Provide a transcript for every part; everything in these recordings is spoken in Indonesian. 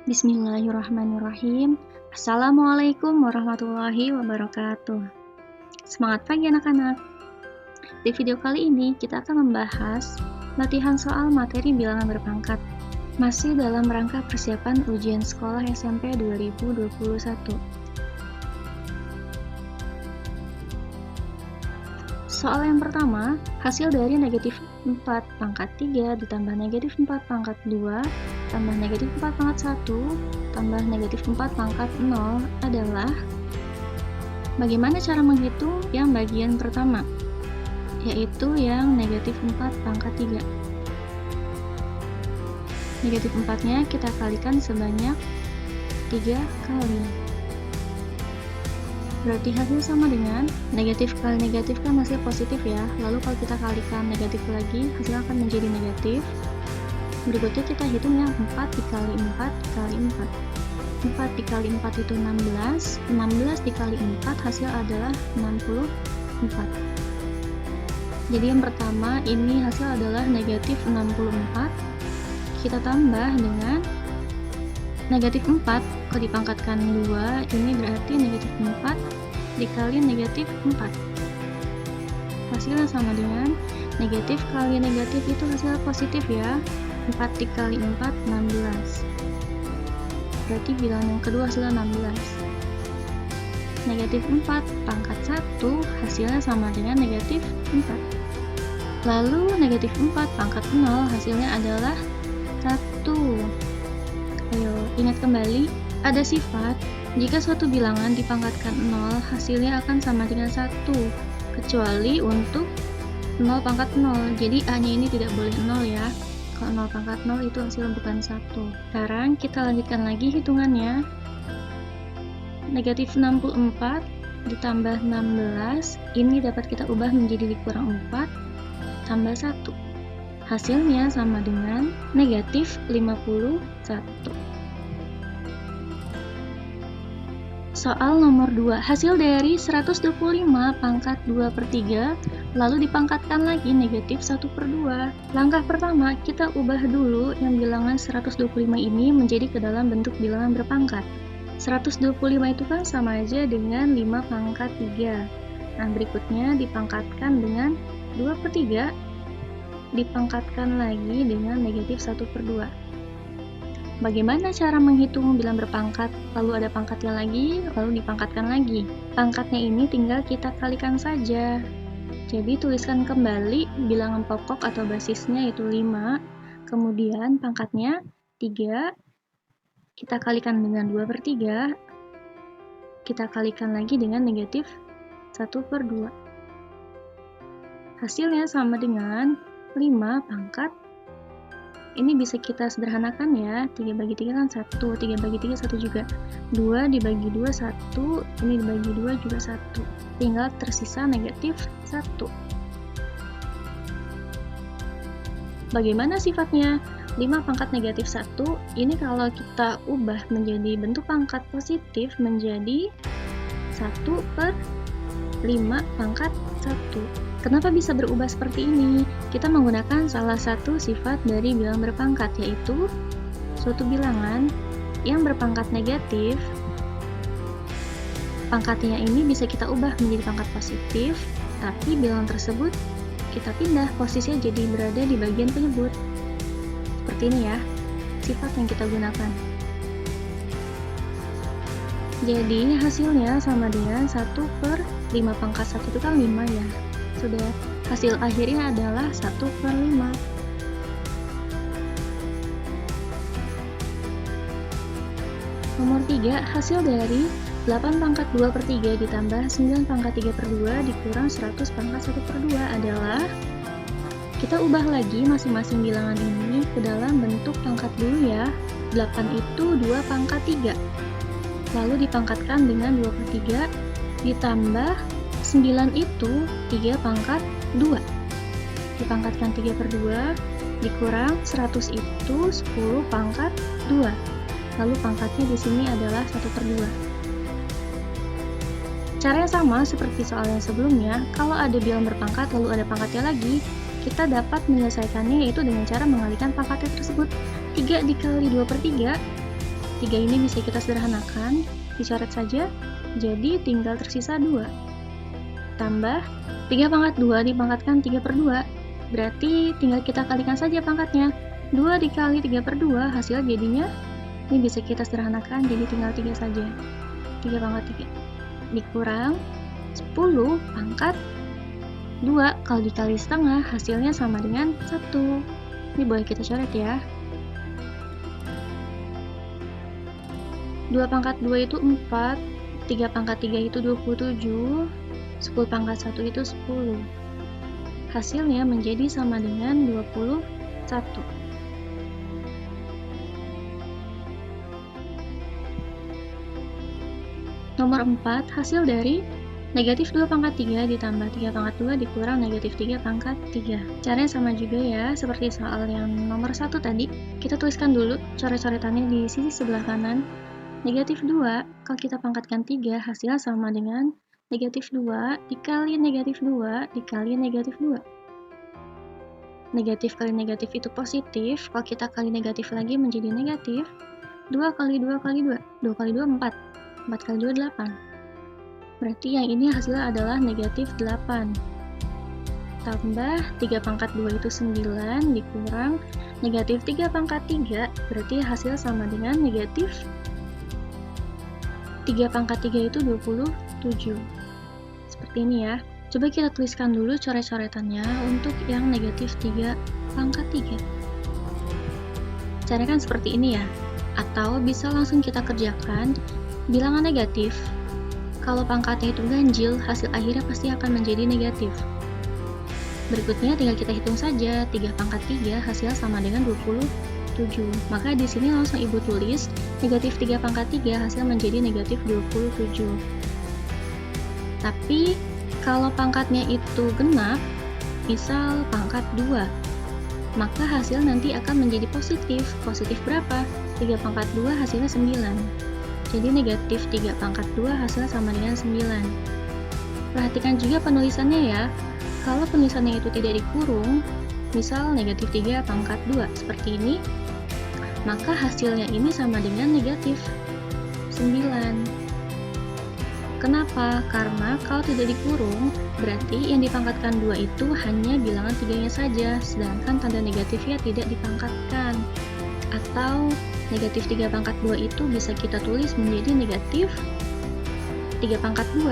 Bismillahirrahmanirrahim. Assalamualaikum warahmatullahi wabarakatuh. Semangat pagi anak-anak. Di video kali ini kita akan membahas latihan soal materi bilangan berpangkat. Masih dalam rangka persiapan ujian sekolah SMP 2021. Soal yang pertama, hasil dari negatif 4 pangkat 3 ditambah negatif 4 pangkat 2 tambah negatif 4 pangkat 1 tambah negatif 4 pangkat 0 adalah bagaimana cara menghitung yang bagian pertama, yaitu yang negatif 4 pangkat 3. Negatif 4-nya kita kalikan sebanyak 3 kali. Berarti hasil sama dengan negatif kali negatif kan hasil positif ya. Lalu kalau kita kalikan negatif lagi, hasil akan menjadi negatif. Berikutnya kita hitung yang 4 dikali 4 dikali 4. 4 dikali 4 itu 16. 16 dikali 4 hasil adalah 64. Jadi yang pertama ini hasil adalah negatif 64. Kita tambah dengan negatif 4, kalau dipangkatkan 2, ini berarti negatif 4 dikali negatif 4. Hasilnya sama dengan negatif kali negatif itu hasil positif ya. 4 dikali 4, 16. Berarti bilangan yang kedua hasilnya 16. Negatif 4 pangkat 1 hasilnya sama dengan negatif 4. Lalu negatif 4 pangkat 0 hasilnya adalah 1. Ayo, ingat kembali, ada sifat jika suatu bilangan dipangkatkan 0, hasilnya akan sama dengan 1, kecuali untuk 0 pangkat 0. Jadi A-nya ini tidak boleh 0 ya. Kalau 0 pangkat 0 itu hasilnya bukan 1. Sekarang kita lanjutkan lagi hitungannya. Negatif 64 ditambah 16, ini dapat kita ubah menjadi dikurang 4 tambah 1. Hasilnya sama dengan negatif 51. Soal nomor 2, hasil dari 125 pangkat 2/3 lalu dipangkatkan lagi negatif 1/2. Langkah pertama, kita ubah dulu yang bilangan 125 ini menjadi ke dalam bentuk bilangan berpangkat. 125 itu kan sama aja dengan 5 pangkat 3. Nah, berikutnya dipangkatkan dengan 2/3, dipangkatkan lagi dengan negatif 1/2. Bagaimana cara menghitung bilangan berpangkat? Lalu ada pangkatnya lagi, lalu dipangkatkan lagi. Pangkatnya ini tinggal kita kalikan saja. Jadi tuliskan kembali bilangan pokok atau basisnya itu 5, kemudian pangkatnya 3, kita kalikan dengan 2/3, kita kalikan lagi dengan negatif 1/2. Hasilnya sama dengan 5 pangkat, ini bisa kita sederhanakan ya, 3 bagi 3 kan 1, 3 bagi 3 1 juga, 2 dibagi 2 1, ini dibagi 2 juga 1, tinggal tersisa negatif 1. Bagaim/. Sifatnya? 5 pangkat negatif 1, ini kalau kita ubah menjadi bentuk pangkat positif menjadi 1/5 pangkat 1. Kenapa bisa berubah seperti ini? Kita menggunakan salah satu sifat dari bilangan berpangkat, yaitu suatu bilangan yang berpangkat negatif, pangkatnya ini bisa kita ubah menjadi pangkat positif, tapi bilangan tersebut kita pindah posisinya jadi berada di bagian penyebut. Seperti ini ya, sifat yang kita gunakan. Jadi hasilnya sama dengan 1/5 pangkat 1 itu kan 5 ya. Sudah, hasil akhirnya adalah 1/5. Nomor 3, hasil dari 8 pangkat 2/3 ditambah 9 pangkat 3/2 dikurang 100 pangkat 1/2 adalah, kita ubah lagi masing-masing bilangan ini ke dalam bentuk pangkat dulu ya. 8 itu 2 pangkat 3. Lalu dipangkatkan dengan 2/3 ditambah 9 itu 3 pangkat 2. Dipangkatkan 3/2 dikurang 100 itu 10 pangkat 2. Lalu pangkatnya di sini adalah 1/2. Caranya sama seperti soal yang sebelumnya. Kalau ada bilangan berpangkat lalu ada pangkatnya lagi, kita dapat menyelesaikannya yaitu dengan cara mengalihkan pangkatnya tersebut. 3 dikali 2/3 3 ini bisa kita sederhanakan, dicoret saja, jadi tinggal tersisa 2. Tambah 3 pangkat 2 dipangkatkan 3 per 2, berarti tinggal kita kalikan saja pangkatnya. 2 dikali 3 per 2, hasil jadinya, ini bisa kita sederhanakan, jadi tinggal 3 saja. 3 pangkat 3 dikurang 10 pangkat 2, kalau dikali setengah, hasilnya sama dengan 1. Ini boleh kita coret ya. 2 pangkat 2 itu 4, 3 pangkat 3 itu 27, 10 pangkat 1 itu 10. Hasilnya menjadi sama dengan 21. Nomor 4, hasil dari negatif 2 pangkat 3 ditambah 3 pangkat 2 dikurang negatif 3 pangkat 3. Caranya sama juga ya, seperti soal yang nomor 1 tadi. Kita tuliskan dulu coret-coretannya di sisi sebelah kanan. Negatif 2, kalau kita pangkatkan 3, hasilnya sama dengan negatif 2 dikali negatif 2 dikali negatif 2. Negatif kali negatif itu positif, kalau kita kali negatif lagi menjadi negatif. 2 kali 2 kali 2, 2 kali 2 4, 4 kali 2 8. Berarti yang ini hasilnya adalah negatif 8. Tambah 3 pangkat 2 itu 9 dikurang negatif 3 pangkat 3, berarti hasil sama dengan negatif 3 pangkat 3 itu 27. Seperti ini ya. Coba kita tuliskan dulu coret-coretannya untuk yang negatif 3 pangkat 3. Caranya kan seperti ini ya. Atau bisa langsung kita kerjakan bilangan negatif. Kalau pangkatnya itu ganjil, hasil akhirnya pasti akan menjadi negatif. Berikutnya tinggal kita hitung saja, 3 pangkat 3 hasil sama dengan 27. Maka di sini langsung Ibu tulis negatif 3 pangkat 3 hasil menjadi negatif 27. Tapi kalau pangkatnya itu genap, misal pangkat 2, maka hasil nanti akan menjadi positif. Positif berapa? 3 pangkat 2 hasilnya 9. Jadi negatif 3 pangkat 2 hasilnya sama dengan 9. Perhatikan juga penulisannya ya. Kalau penulisannya itu tidak dikurung, misal negatif 3 pangkat 2 seperti ini, maka hasilnya ini sama dengan negatif 9. Kenapa? Karena kalau tidak dikurung, berarti yang dipangkatkan 2 itu hanya bilangan 3-nya saja, sedangkan tanda negatifnya tidak dipangkatkan. Atau negatif 3 pangkat 2 itu bisa kita tulis menjadi negatif 3 pangkat 2,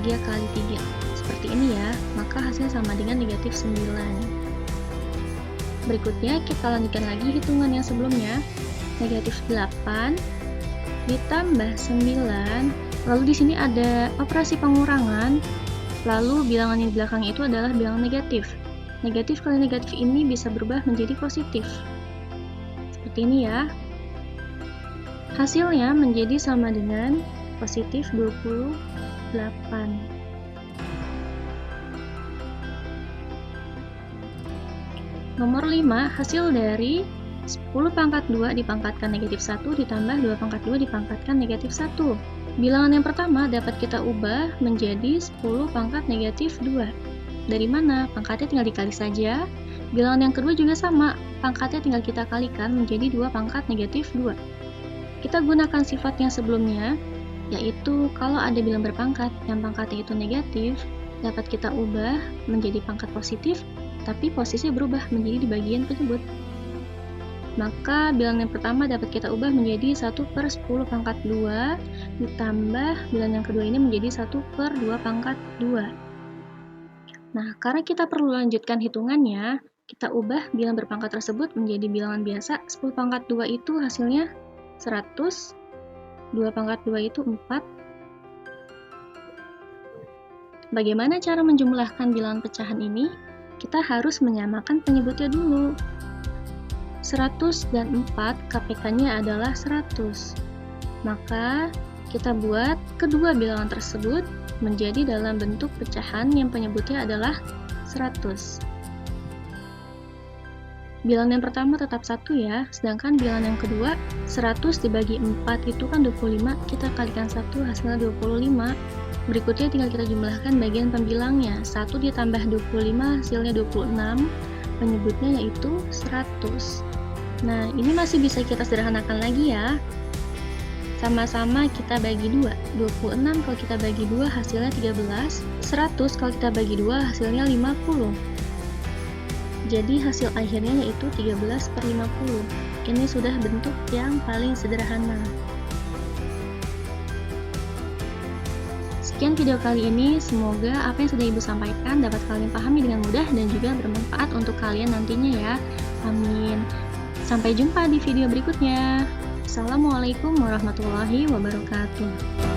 3 kali 3. Seperti ini ya, maka hasilnya sama dengan negatif 9. Berikutnya kita lanjutkan lagi hitungan yang sebelumnya. Negatif 8 ditambah 9, lalu di sini ada operasi pengurangan, lalu bilangan yang di belakang itu adalah bilangan negatif. Negatif kali negatif ini bisa berubah menjadi positif. Seperti ini ya. Hasilnya menjadi sama dengan positif 28. Nomor 5, hasil dari 10 pangkat 2 dipangkatkan negatif 1 ditambah 2 pangkat 2 dipangkatkan negatif 1. Bilangan yang pertama dapat kita ubah menjadi 10 pangkat negatif 2. Dari mana? Pangkatnya tinggal dikali saja. Bilangan yang kedua juga sama, pangkatnya tinggal kita kalikan menjadi 2 pangkat negatif 2. Kita gunakan sifat yang sebelumnya, yaitu kalau ada bilangan berpangkat yang pangkatnya itu negatif, dapat kita ubah menjadi pangkat positif, tapi posisi berubah menjadi di bagian tersebut. Maka bilangan yang pertama dapat kita ubah menjadi 1 per 10 pangkat 2 ditambah bilangan yang kedua ini menjadi 1 per 2 pangkat 2. Nah, karena kita perlu lanjutkan hitungannya, kita ubah bilangan berpangkat tersebut menjadi bilangan biasa. 10 pangkat 2 itu hasilnya 100, 2 pangkat 2 itu 4. Bagaimana cara menjumlahkan bilangan pecahan ini? Kita harus menyamakan penyebutnya dulu. 100 dan 4 KPK-nya adalah 100. Maka kita buat kedua bilangan tersebut menjadi dalam bentuk pecahan yang penyebutnya adalah 100. Bilangan yang pertama tetap 1 ya, sedangkan bilangan yang kedua 100 dibagi 4 itu kan 25, kita kalikan 1 hasilnya 25. Berikutnya tinggal kita jumlahkan bagian pembilangnya. 1 ditambah 25 hasilnya 26, penyebutnya yaitu 100. Nah, ini masih bisa kita sederhanakan lagi ya. Sama-sama kita bagi 2. 26 kalau kita bagi 2 hasilnya 13. 100 kalau kita bagi 2 hasilnya 50. Jadi hasil akhirnya yaitu 13/50. Ini sudah bentuk yang paling sederhana. Sekian video kali ini, semoga apa yang sudah Ibu sampaikan dapat kalian pahami dengan mudah dan juga bermanfaat untuk kalian nantinya ya. Amin. Sampai jumpa di video berikutnya. Assalamualaikum warahmatullahi wabarakatuh.